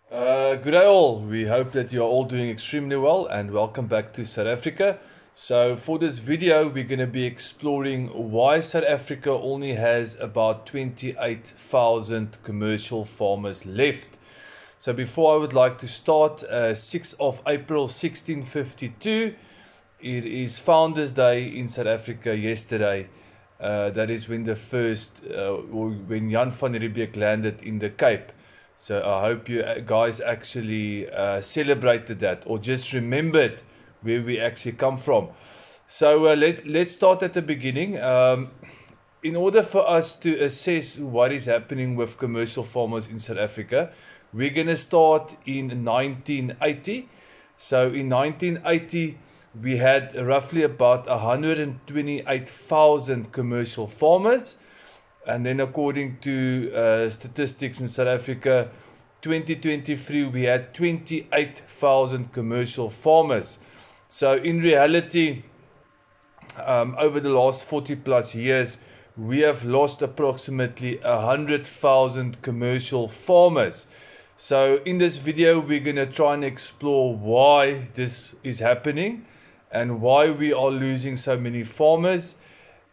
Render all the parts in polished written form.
Good day all. We hope that you are all doing extremely well and welcome back to South Africa. So for this video we're going to be exploring why South Africa only has about 28,000 commercial farmers left. So before I would like to start, 6th of April 1652, it is Founders Day in South Africa yesterday. That is when when Jan van Riebeeck landed in the Cape. So I hope you guys actually celebrated that or just remembered where we actually come from. So let's start at the beginning. In order for us to assess what is happening with commercial farmers in South Africa, we're going to start in 1980. So in 1980, we had roughly about 128,000 commercial farmers. And then according to statistics in South Africa, 2023, we had 28,000 commercial farmers. So in reality, over the last 40 plus years, we have lost approximately 100,000 commercial farmers. So in this video, we're going to try and explore why this is happening and why we are losing so many farmers.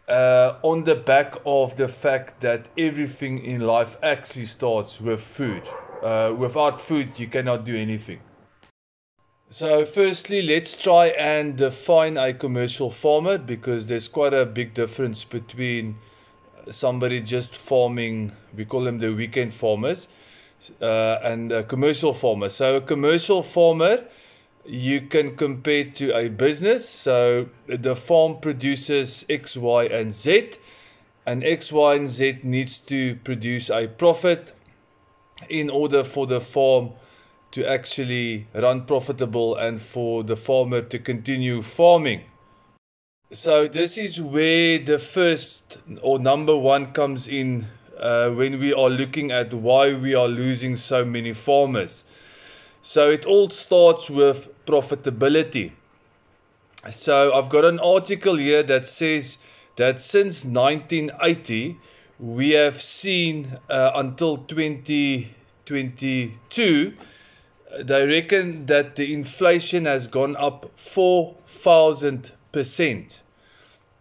On the back of the fact that everything in life actually starts with food. Without food, you cannot do anything. So firstly, let's try and define a commercial farmer, because there's quite a big difference between somebody just farming, we call them the weekend farmers, and a commercial farmer. So a commercial farmer, you can compare to a business. So the farm produces X, Y, and Z, and X, Y, and Z needs to produce a profit in order for the farm to actually run profitable and for the farmer to continue farming. So this is where the first or number one comes in when we are looking at why we are losing so many farmers. So it all starts with profitability. So I've got an article here that says that since 1980, we have seen until 2022, they reckon that the inflation has gone up 4,000%.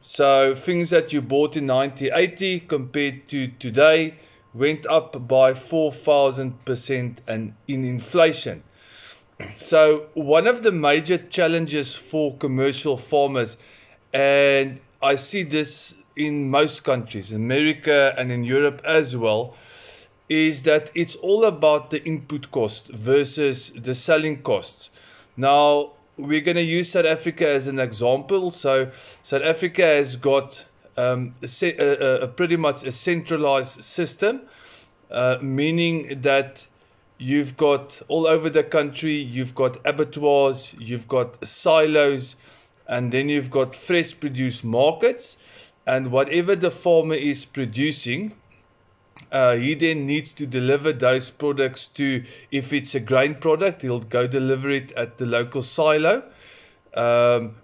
So things that you bought in 1980 compared to today went up by 4,000% and in inflation. So one of the major challenges for commercial farmers, and I see this in most countries, America and in Europe as well, is that it's all about the input cost versus the selling costs. Now, we're going to use South Africa as an example. So South Africa has got pretty much a centralized system, meaning that you've got all over the country, you've got abattoirs, you've got silos, and then you've got fresh produce markets. And whatever the farmer is producing, he then needs to deliver those products to, if it's a grain product, he'll go deliver it at the local silo,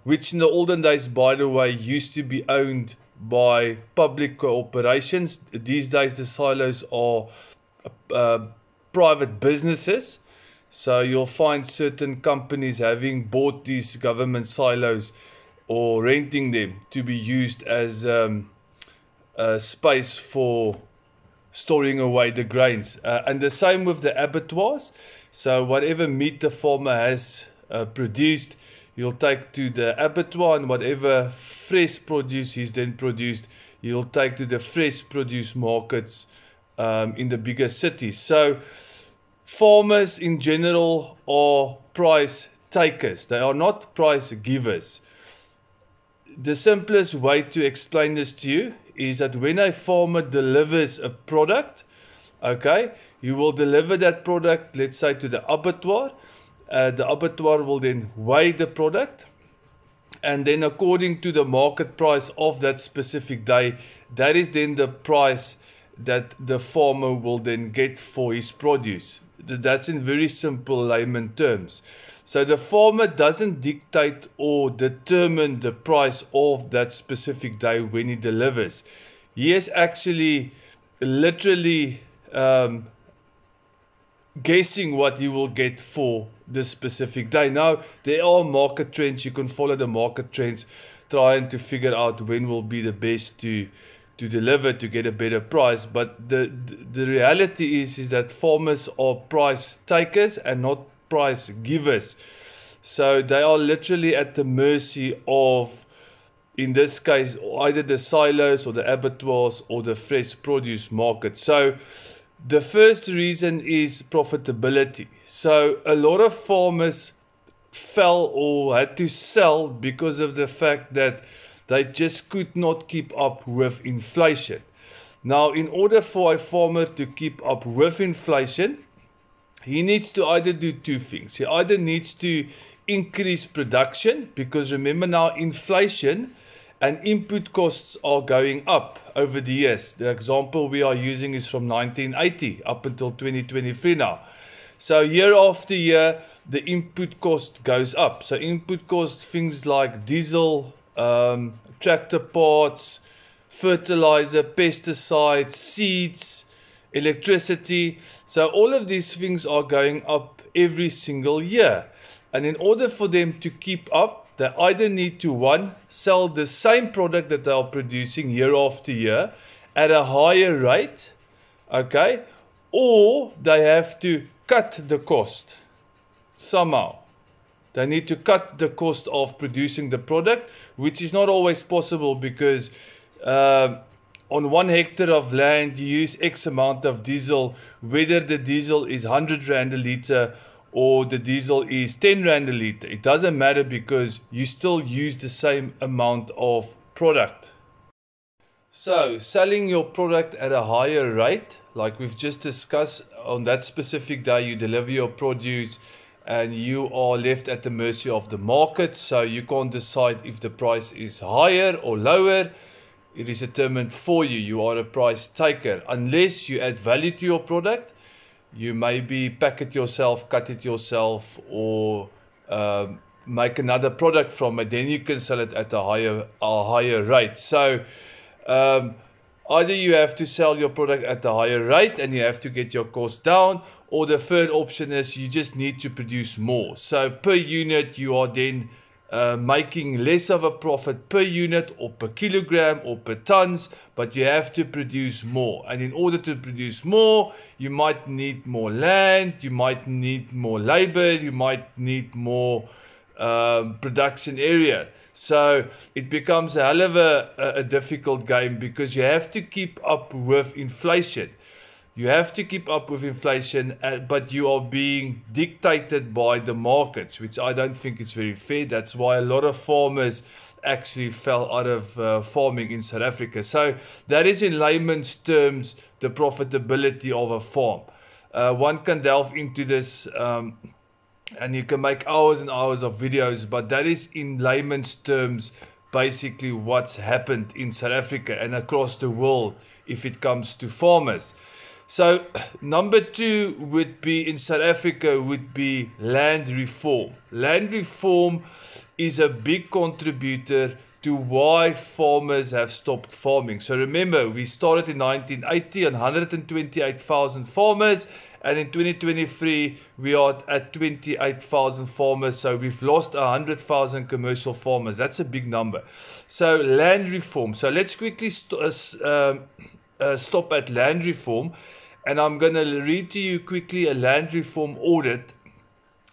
which in the olden days, by the way, used to be owned by public corporations. These days, the silos are private businesses. So you'll find certain companies having bought these government silos or renting them to be used as a space for storing away the grains. And the same with the abattoirs. So whatever meat the farmer has produced, he'll take to the abattoir, and whatever fresh produce he's then produced, he'll take to the fresh produce markets in the bigger cities. So farmers in general are price takers. They are not price givers. The simplest way to explain this to you is that when a farmer delivers a product, okay, he will deliver that product, let's say, to the abattoir. The abattoir will then weigh the product, and then according to the market price of that specific day, that is then the price that the farmer will then get for his produce. That's in very simple layman terms. So the farmer doesn't dictate or determine the price of that specific day when he delivers. He has actually literally guessing what you will get for this specific day. Now, there are market trends. You can follow the market trends, trying to figure out when will be the best to deliver to get a better price. But the reality is that farmers are price takers and not price givers. So they are literally at the mercy of, in this case, either the silos or the abattoirs or the fresh produce market. So the first reason is profitability. So a lot of farmers fell or had to sell because of the fact that they just could not keep up with inflation. Now, in order for a farmer to keep up with inflation, he needs to either do two things. He either needs to increase production, because remember now, inflation and input costs are going up over the years. The example we are using is from 1980 up until 2023 now. So year after year, the input cost goes up. So input cost, things like diesel, tractor parts, fertilizer, pesticides, seeds, electricity. So all of these things are going up every single year. And in order for them to keep up, they either need to, one, sell the same product that they are producing year after year at a higher rate, okay, or they have to cut the cost somehow. They need to cut the cost of producing the product, which is not always possible, because on 1 hectare of land you use X amount of diesel, whether the diesel is 100 Rand a litre or the diesel is 10 Rand a litre. It doesn't matter, because you still use the same amount of product. So selling your product at a higher rate, like we've just discussed, on that specific day you deliver your produce and you are left at the mercy of the market. So you can't decide if the price is higher or lower. It is determined for you. You are a price taker. Unless you add value to your product, you maybe pack it yourself, cut it yourself, or make another product from it. Then you can sell it at a higher rate. So either you have to sell your product at a higher rate and you have to get your cost down, or the third option is you just need to produce more. So per unit you are then making less of a profit per unit or per kilogram or per tons, but you have to produce more. And in order to produce more, you might need more land, you might need more labor, you might need more production area. So it becomes a hell of a difficult game, because you have to keep up with inflation. You have to keep up with inflation, but you are being dictated by the markets, which I don't think is very fair. That's why a lot of farmers actually fell out of farming in South Africa. So that is, in layman's terms, the profitability of a farm. One can delve into this and you can make hours and hours of videos, but that is, in layman's terms, basically what's happened in South Africa and across the world if it comes to farmers. So number two would be, in South Africa, would be land reform. Land reform is a big contributor to why farmers have stopped farming. So remember, we started in 1980 on 128,000 farmers, and in 2023 we are at 28,000 farmers. So we've lost 100,000 commercial farmers. That's a big number. So land reform. So let's quickly stop at land reform. And I'm going to read to you quickly a land reform audit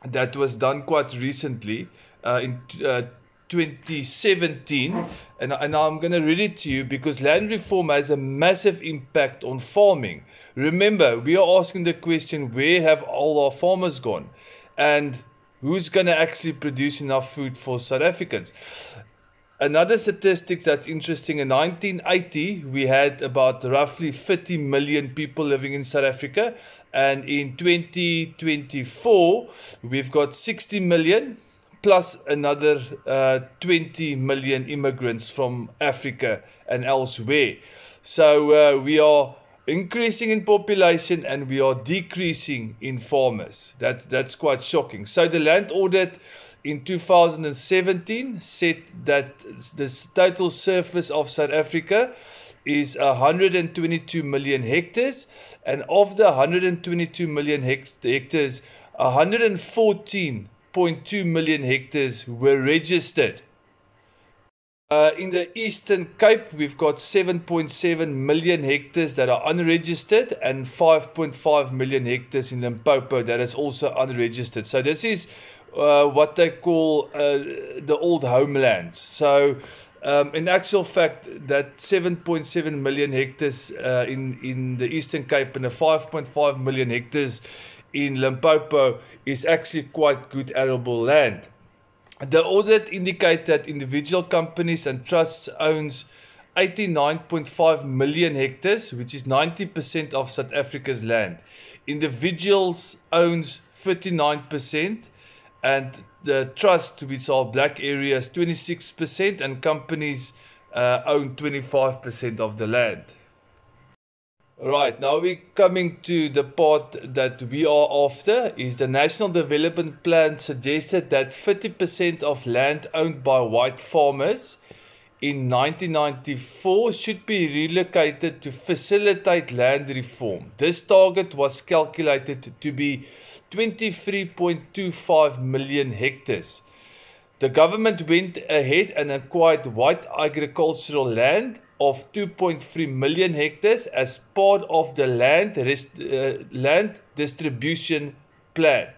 that was done quite recently in 2017. And I'm going to read it to you because land reform has a massive impact on farming. Remember, we are asking the question, where have all our farmers gone? And who's going to actually produce enough food for South Africans? Another statistic that's interesting, in 1980, we had about roughly 30 million people living in South Africa. And in 2024, we've got 60 million plus another 20 million immigrants from Africa and elsewhere. So we are increasing in population and we are decreasing in farmers. That's quite shocking. So the land audit in 2017 said that the total surface of South Africa is 122 million hectares, and of the 122 million hectares, 114.2 million hectares were registered. In the Eastern Cape, we've got 7.7 million hectares that are unregistered and 5.5 million hectares in Limpopo that is also unregistered. So this is what they call the old homelands. So in actual fact, that 7.7 million hectares in the Eastern Cape and the 5.5 million hectares in Limpopo is actually quite good arable land. The audit indicates that individual companies and trusts owns 89.5 million hectares, which is 90% of South Africa's land. Individuals owns 59%, and the trust, which are black areas, 26%, and companies own 25% of the land. Right, now we're coming to the part that we are after. Is the National Development Plan suggested that 50% of land owned by white farmers in 1994 should be relocated to facilitate land reform. This target was calculated to be 23.25 million hectares. The government went ahead and acquired white agricultural land of 2.3 million hectares as part of the land distribution plan.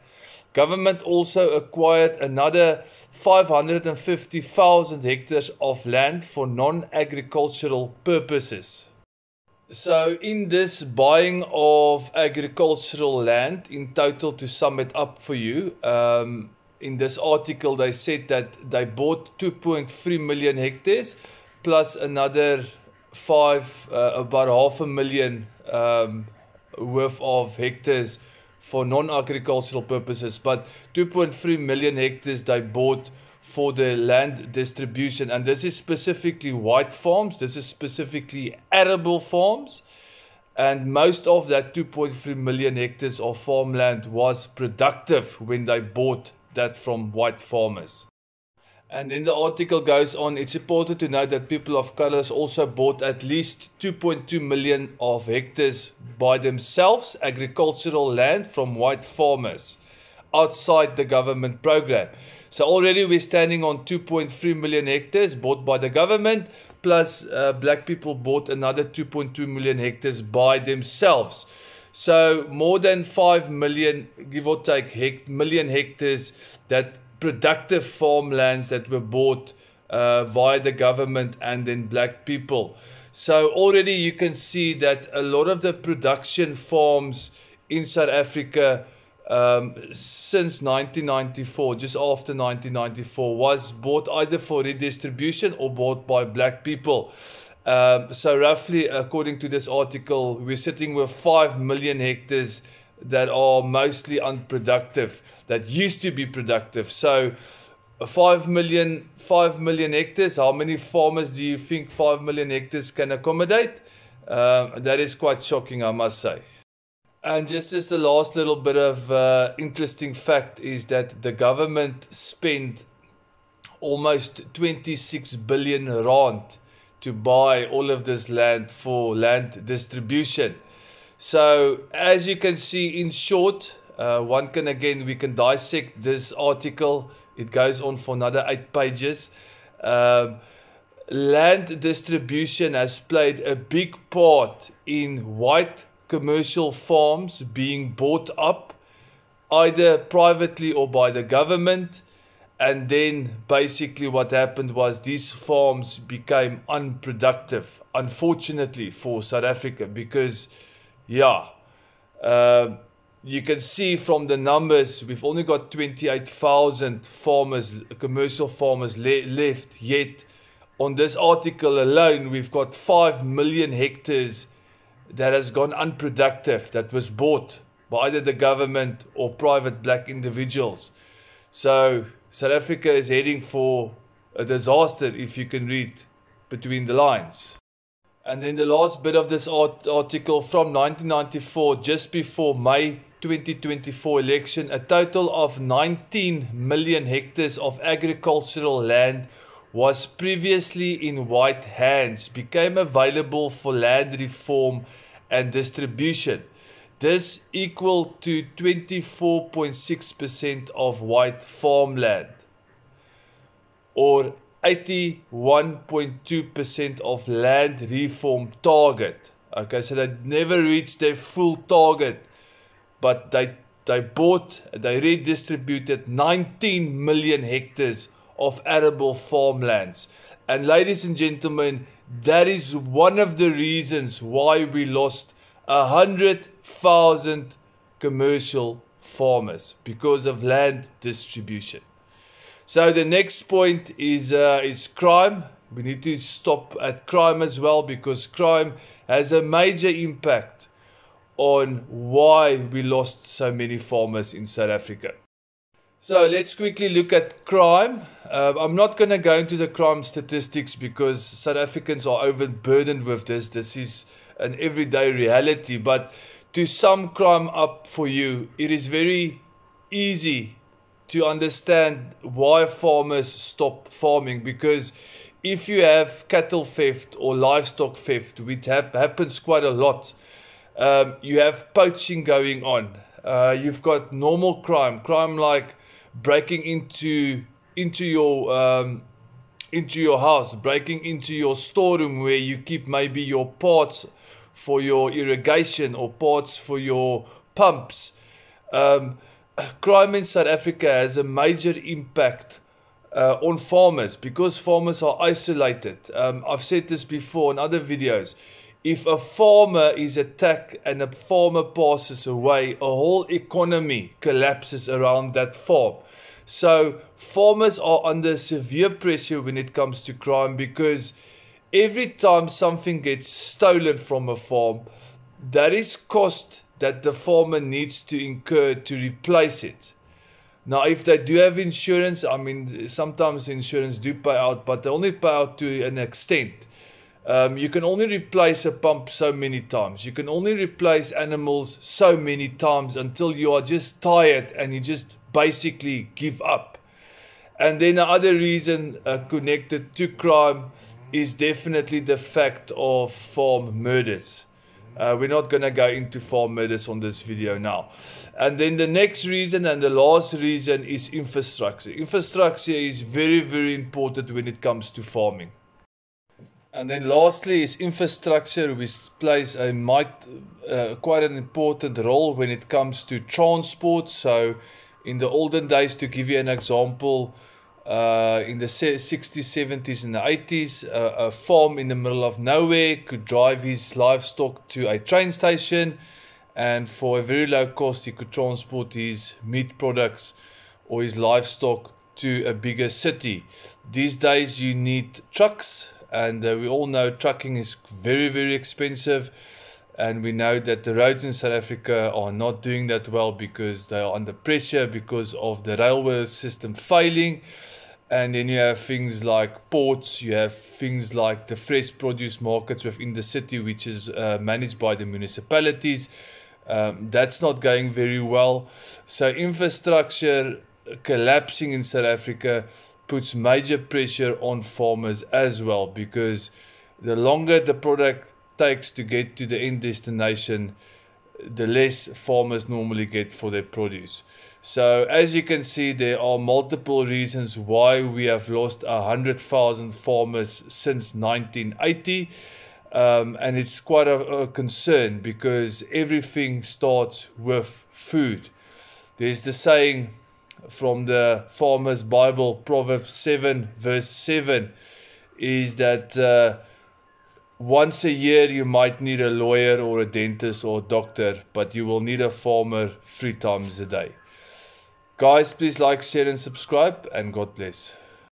Government also acquired another 550,000 hectares of land for non-agricultural purposes. So in this buying of agricultural land, in total, to sum it up for you, in this article they said that they bought 2.3 million hectares plus another about 500,000 worth of hectares for non-agricultural purposes, but 2.3 million hectares they bought for the land distribution, and this is specifically white farms, this is specifically arable farms, and most of that 2.3 million hectares of farmland was productive when they bought that from white farmers. And then the article goes on, it's important to note that people of colors also bought at least 2.2 million of hectares by themselves, agricultural land from white farmers outside the government program. So already we're standing on 2.3 million hectares bought by the government, plus black people bought another 2.2 million hectares by themselves. So more than 5 million, give or take, million hectares, that productive farmlands that were bought via the government and then black people. So already you can see that a lot of the production farms in South Africa since 1994, just after 1994, was bought either for redistribution or bought by black people. So roughly, according to this article, we're sitting with 5 million hectares that are mostly unproductive, that used to be productive. So 5 million hectares, how many farmers do you think 5 million hectares can accommodate? That is quite shocking, I must say. And just as the last little bit of interesting fact is that the government spent almost 26 billion rand to buy all of this land for land distribution. So as you can see, in short, we can dissect this article. It goes on for another 8 pages. Land distribution has played a big part in white commercial farms being bought up either privately or by the government, and then basically what happened was these farms became unproductive, unfortunately for South Africa, because you can see from the numbers we've only got 28,000 farmers, commercial farmers left, yet on this article alone we've got 5 million hectares that has gone unproductive, that was bought by either the government or private black individuals. So South Africa is heading for a disaster, if you can read between the lines. And then the last bit of this article, from 1994, just before May 2024 election, a total of 19 million hectares of agricultural land was previously in white hands became available for land reform and distribution. This equal to 24.6% of white farmland, or 81.2% of land reform target. Okay, so they never reached their full target, but they redistributed 19 million hectares of arable farmlands. And ladies and gentlemen, that is one of the reasons why we lost 100,000 commercial farmers, because of land distribution. So the next point is crime. We need to stop at crime as well, because crime has a major impact on why we lost so many farmers in South Africa. So let's quickly look at crime. I'm not going to go into the crime statistics because South Africans are overburdened with this. This is an everyday reality. But to sum crime up for you, it is very easy to understand why farmers stop farming. Because if you have cattle theft or livestock theft, which happens quite a lot, you have poaching going on. You've got normal crime like breaking into your house, breaking into your storeroom where you keep maybe your parts for your irrigation or parts for your pumps. Crime in South Africa has a major impact on farmers, because farmers are isolated. I've said this before in other videos. If a farmer is attacked and a farmer passes away, a whole economy collapses around that farm. So farmers are under severe pressure when it comes to crime, because every time something gets stolen from a farm, that is cost that the farmer needs to incur to replace it. Now, if they do have insurance, I mean, sometimes insurance do pay out, but they only pay out to an extent. You can only replace a pump so many times. You can only replace animals so many times until you are just tired and you just basically give up. And then the other reason connected to crime is definitely the fact of farm murders. We're not going to go into farm murders on this video now. And then the next reason and the last reason is infrastructure. Infrastructure is very, very important when it comes to farming. And then lastly is infrastructure, which plays quite an important role when it comes to transport. So in the olden days, to give you an example, in the 60s, 70s and the 80s, a farm in the middle of nowhere could drive his livestock to a train station, and for a very low cost he could transport his meat products or his livestock to a bigger city. These days you need trucks, and we all know trucking is very, very expensive, and we know that the roads in South Africa are not doing that well because they are under pressure because of the railway system failing. And then you have things like ports, you have things like the fresh produce markets within the city, which is managed by the municipalities. That's not going very well. So infrastructure collapsing in South Africa puts major pressure on farmers as well, because the longer the product takes to get to the end destination, the less farmers normally get for their produce. So as you can see, there are multiple reasons why we have lost 100,000 farmers since 1980. And it's quite a concern, because everything starts with food. There's the saying from the Farmer's Bible, Proverbs 7 verse 7, is that once a year you might need a lawyer or a dentist or a doctor, but you will need a farmer 3 times a day. Guys, please like, share and subscribe, and God bless.